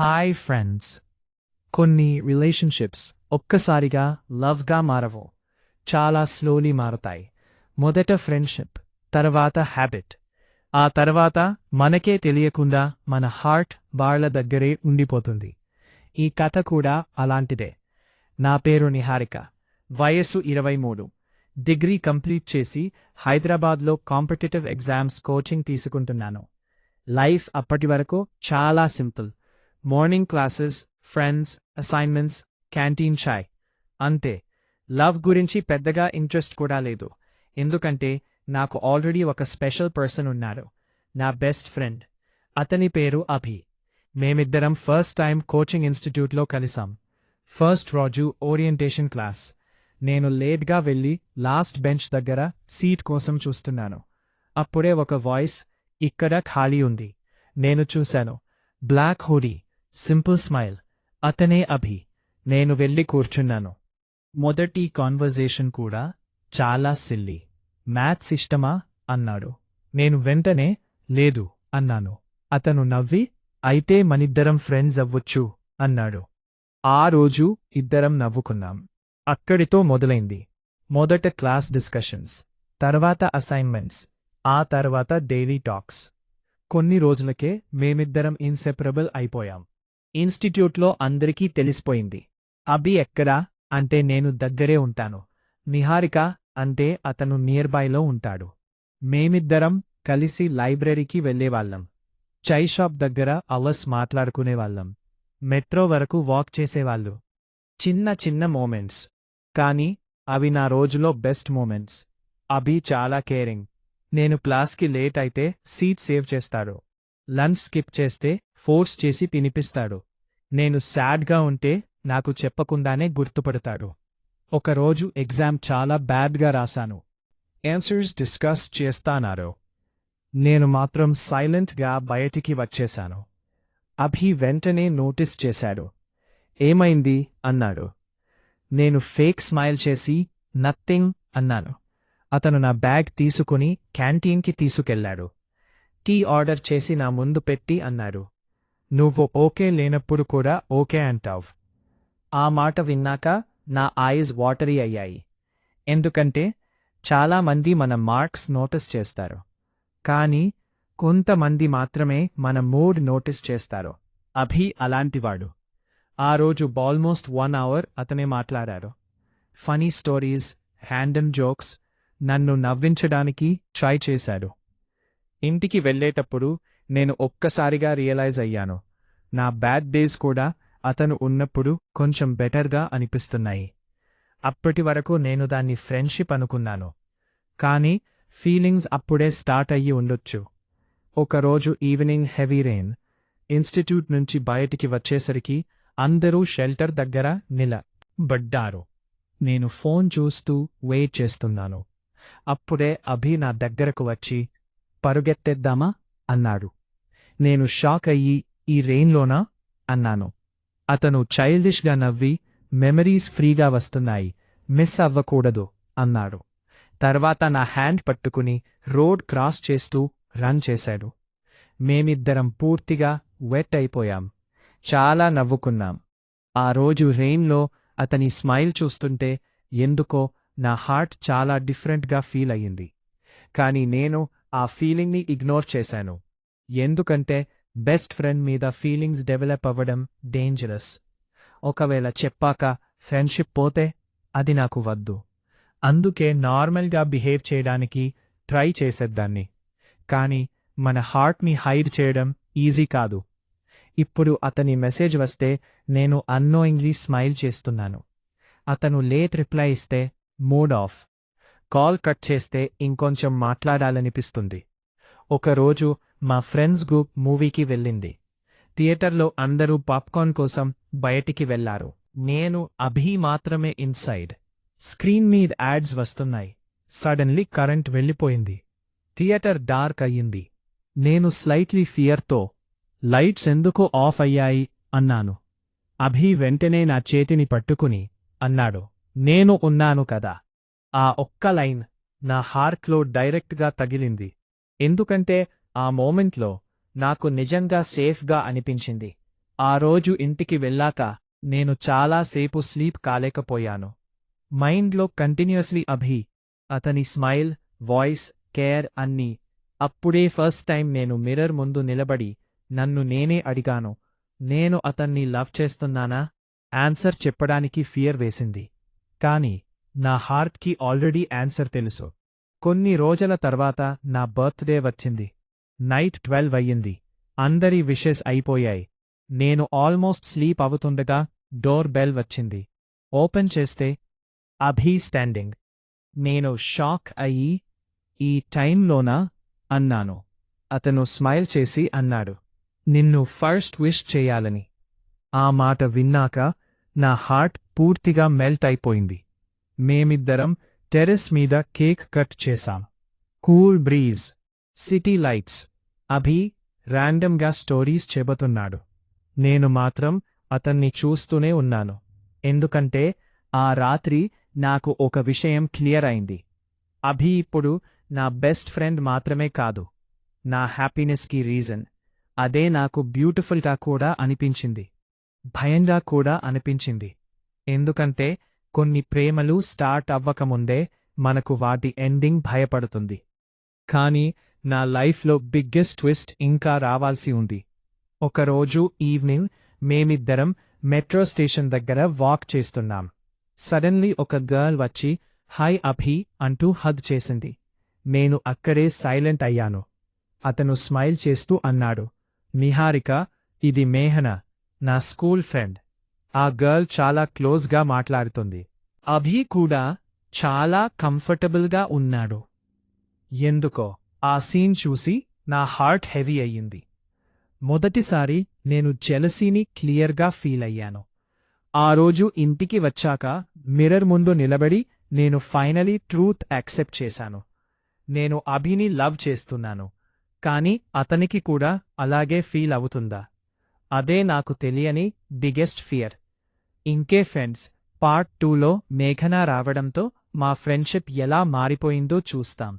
Hi friends. కొన్ని relationships ఒక్కసారిగా లవ్గా మారవు. చాలా స్లోలీ మారుతాయి. మొదట ఫ్రెండ్షిప్, తర్వాత హ్యాబిట్, ఆ తర్వాత మనకే తెలియకుండా మన హార్ట్ వాళ్ళ దగ్గరే ఉండిపోతుంది. ఈ కథ కూడా అలాంటిదే. నా పేరు నిహారిక. వయస్సు 23. డిగ్రీ కంప్లీట్ చేసి హైదరాబాద్లో కాంపిటేటివ్ ఎగ్జామ్స్ కోచింగ్ తీసుకుంటున్నాను. లైఫ్ అప్పటి వరకు చాలా simple. Morning classes, friends, assignments, canteen చాయ్, అంతే. లవ్ గురించి పెద్దగా ఇంట్రెస్ట్ కూడా లేదు. ఎందుకంటే నాకు ఆల్రెడీ ఒక స్పెషల్ పర్సన్ ఉన్నారు, నా బెస్ట్ ఫ్రెండ్. అతని పేరు అభి. మేమిద్దరం ఫస్ట్ టైం కోచింగ్ ఇన్స్టిట్యూట్లో కలిసాం. ఫస్ట్ రోజు ఓరియంటేషన్ క్లాస్. నేను లేట్గా వెళ్ళి లాస్ట్ బెంచ్ దగ్గర సీట్ కోసం చూస్తున్నాను. అప్పుడే ఒక వాయిస్, ఇక్కడ ఖాళీ ఉంది. నేను చూశాను. Black hoodie, simple smile. అతనే అభి. నేను వెళ్ళి కూర్చున్నాను. మొదటి కాన్వర్జేషన్ కూడా చాలా సిల్లీ. మ్యాథ్స్ ఇష్టమా అన్నాడు. నేను వెంటనే లేదు అన్నాను. అతను నవ్వి, అయితే మనిద్దరం ఫ్రెండ్స్ అవ్వొచ్చు అన్నాడు. ఆ రోజు ఇద్దరం నవ్వుకున్నాం. అక్కడితో మొదలైంది. మొదట క్లాస్ డిస్కషన్స్, తర్వాత అసైన్మెంట్స్, ఆ తర్వాత డైలీ టాక్స్. కొన్ని రోజులకే మేమిద్దరం ఇన్సెపరబుల్ అయిపోయాం. ఇన్స్టిట్యూట్లో అందరికీ తెలిసిపోయింది. అభి ఎక్కడా అంటే నేను దగ్గరే ఉంటాను. నిహారిక అంటే అతను నియర్బైలో ఉంటాడు. మేమిద్దరం కలిసి లైబ్రరీకి వెళ్ళేవాళ్ళం. చై షాప్ దగ్గర అవర్స్ మాట్లాడుకునేవాళ్ళం. మెట్రో వరకు వాక్ చేసేవాళ్ళు. చిన్న చిన్న మూమెంట్స్, కానీ అవి నా రోజులో బెస్ట్ మూమెంట్స్. అభి చాలా కేరింగ్. నేను క్లాస్కి లేట్ అయితే సీట్ సేవ్ చేస్తాడు. లంచ్ స్కిప్ చేస్తే ఫోర్స్ చేసి తినిపిస్తాడు. నేను సాడ్గా ఉంటే నాకు చెప్పకుండానే గుర్తుపడతాడు. ఒకరోజు ఎగ్జామ్ చాలా బ్యాడ్గా రాశాను. ఆన్సర్స్ డిస్కస్ చేస్తానారు. నేను మాత్రం సైలెంట్గా బయటికి వచ్చేశాను. అభి వెంటనే నోటీస్ చేశాడు. ఏమైంది అన్నాడు. నేను ఫేక్ స్మైల్ చేసి నథింగ్ అన్నాను. అతను నా బ్యాగ్ తీసుకుని క్యాంటీన్కి తీసుకెళ్లాడు. టీ ఆర్డర్ చేసి నా ముందు పెట్టి అన్నాడు, నువ్వు ఓకే లేనప్పుడు కూడా ఓకే అంటావ్. ఆ మాట విన్నాక నా ఐస్ వాటరీ అయ్యాయి. ఎందుకంటే చాలామంది మన మార్క్స్ నోటీస్ చేస్తారు, కానీ కొంతమంది మాత్రమే మన మూడ్ నోటీస్ చేస్తారు. అభి అలాంటివాడు. ఆ రోజు ఆల్మోస్ట్ 1 అవర్ అతనే మాట్లాడారు. ఫనీ స్టోరీస్, హ్యాండమ్ జోక్స్, నన్ను నవ్వించడానికి ట్రై చేశాడు. ఇంటికి వెళ్ళేటప్పుడు నేను ఒక్కసారిగా రియలైజ్ అయ్యాను, నా బ్యాడ్ డేస్ కూడా అతను ఉన్నప్పుడు కొంచెం బెటర్గా అనిపిస్తున్నాయి. అప్పటి వరకు నేను దాన్ని ఫ్రెండ్షిప్ అనుకున్నాను, కానీ ఫీలింగ్స్ అప్పుడే స్టార్ట్ అయ్యి ఉండొచ్చు. ఒకరోజు ఈవినింగ్ హెవీ రెయిన్. ఇన్స్టిట్యూట్ నుంచి బయటికి వచ్చేసరికి అందరూ షెల్టర్ దగ్గర నిలబడ్డారు. నేను ఫోన్ చూస్తూ వెయిట్ చేస్తున్నాను. అప్పుడే అభి నా దగ్గరకు వచ్చి, పరుగెత్తేద్దామా అన్నాడు. నేను షాక్ అయ్యి, ఈ రెయిన్లోనా అన్నాను. అతను చైల్డిష్గా నవ్వి, మెమరీస్ ఫ్రీగా వస్తున్నాయి, మిస్ అవ్వకూడదు అన్నాడు. తర్వాత నా హ్యాండ్ పట్టుకుని రోడ్ క్రాస్ చేస్తూ రన్ చేశాడు. మేమిద్దరం పూర్తిగా వెట్ అయిపోయాం. చాలా నవ్వుకున్నాం. ఆ రోజు రెయిన్లో అతని స్మైల్ చూస్తుంటే ఎందుకో నా హార్ట్ చాలా డిఫరెంట్గా ఫీల్ అయ్యింది. కానీ నేను ఆ ఫీలింగ్ని ఇగ్నోర్ చేశాను. ఎందుకంటే బెస్ట్ ఫ్రెండ్ మీద ఫీలింగ్స్ డెవలప్ అవ్వడం డేంజరస్. ఒకవేళ చెప్పాక ఫ్రెండ్షిప్ పోతే అది నాకు వద్దు. అందుకే నార్మల్గా బిహేవ్ చేయడానికి ట్రై చేసేద్దాన్ని. కానీ మన హార్ట్ని హైడ్ చేయడం ఈజీ కాదు. ఇప్పుడు అతని మెసేజ్ వస్తే నేను అన్నోయింగ్లీ స్మైల్ చేస్తున్నాను. అతను లేట్ రిప్లై ఇస్తే మూడ్ ఆఫ్. కాల్ కట్ చేస్తే ఇంకొంచెం మాట్లాడాలనిపిస్తుంది. ఒకరోజు మా ఫ్రెండ్స్ గ్రూప్ మూవీకి వెళ్ళింది. థియేటర్లో అందరూ పాప్కార్న్ కోసం బయటికి వెళ్లారు. నేను అభి మాత్రమే ఇన్సైడ్. స్క్రీన్ మీద యాడ్స్ వస్తున్నాయి. సడన్లీ కరెంట్ వెళ్ళిపోయింది. థియేటర్ డార్క్ అయ్యింది. నేను స్లైట్లీ ఫియర్తో, లైట్స్ ఎందుకో ఆఫ్ అయ్యాయి అన్నాను. అభి వెంటనే నా చేతిని పట్టుకుని అన్నాడు, నేను ఉన్నాను కదా. ఆ ఒక్క లైన్ నా హార్ట్లో డైరెక్ట్గా తగిలింది. ఎందుకంటే ఆ మోమెంట్లో నాకు నిజంగా సేఫ్గా అనిపించింది. ఆ రోజు ఇంటికి వెళ్ళాక నేను చాలా సేపు స్లీప్ కాలేకపోయాను. మైండ్లో కంటిన్యూస్లీ అభి, అతని స్మైల్, వాయిస్, కేర్ అన్నీ. అప్పుడే ఫస్ట్ టైం నేను మిర్రర్ ముందు నిలబడి నన్ను నేనే అడిగాను, నేను అతన్ని లవ్ చేస్తున్నానా? ఆన్సర్ చెప్పడానికి ఫియర్ వేసింది. కాని నా హార్ట్కి ఆల్రెడీ ఆన్సర్ తెలుసు. కొన్ని రోజుల తర్వాత నా బర్త్డే వచ్చింది. నైట్ 12 అయ్యింది. అందరి విషెస్ అయిపోయాయి. నేను ఆల్మోస్ట్ స్లీప్ అవుతుండగా డోర్ బెల్ వచ్చింది. ఓపెన్ చేస్తే అభి స్టాండింగ్. నేను షాక్ అయ్యి, ఈ టైంలోనా అన్నాను. అతను స్మైల్ చేసి అన్నాడు, నిన్ను ఫస్ట్ విష్ చేయాలని. ఆ మాట విన్నాక నా హార్ట్ పూర్తిగా మెల్ట్ అయిపోయింది. మేమిద్దరం టెర్రస్ మీద కేక్ కట్ చేశాం. Cool breeze, city lights. Abhi ర్యాండమ్గా స్టోరీస్ చెబుతున్నాడు. నేను మాత్రం అతన్ని చూస్తూనే ఉన్నాను. ఎందుకంటే ఆ రాత్రి నాకు ఒక విషయం క్లియర్ అయింది. అభి ఇప్పుడు నా బెస్ట్ ఫ్రెండ్ మాత్రమే కాదు, నా హ్యాపీనెస్కి రీజన్. అదే నాకు బ్యూటిఫుల్గా కూడా అనిపించింది, భయంగా కూడా అనిపించింది. ఎందుకంటే కొన్ని ప్రేమలు స్టార్ట్ అవ్వకముందే మనకు వాటి ఎండింగ్ భయపడుతుంది. కానీ నా లైఫ్లో బిగ్గెస్ట్ ట్విస్ట్ ఇంకా రావాల్సి ఉంది. ఒకరోజు ఈవ్నింగ్ మేమిద్దరం మెట్రో స్టేషన్ దగ్గర వాక్ చేస్తున్నాం. సడన్లీ ఒక గర్ల్ వచ్చి హాయ్ అభి అంటూ హగ్ చేసింది. నేను అక్కడే సైలెంట్ అయ్యాను. అతను స్మైల్ చేస్తూ అన్నాడు, నిహారిక, ఇది మేహన, నా స్కూల్ ఫ్రెండ్. ఆ గర్ల్ చాలా క్లోజ్గా మాట్లాడుతుంది. అభి కూడా చాలా కంఫర్టబుల్గా ఉన్నాడు. ఎందుకో ఆ సీన్ చూసి నా హార్ట్ హెవీ అయ్యింది. మొదటిసారి నేను జెలసీని క్లియర్గా ఫీల్ అయ్యాను. ఆ రోజు ఇంటికి వచ్చాక మిర్రర్ ముందు నిలబడి నేను ఫైనలీ ట్రూత్ యాక్సెప్ట్ చేశాను. నేను అభిని లవ్ చేస్తున్నాను, కానీ అతనికి కూడా అలాగే ఫీల్ అవుతుందా? అదే నాకు తెలియని బిగ్గెస్ట్ ఫియర్. ఇంకే ఫ్రెండ్స్, పార్ట్ 2లో మేఘన రావడంతో మా ఫ్రెండ్షిప్ ఎలా మారిపోయిందో చూస్తాం.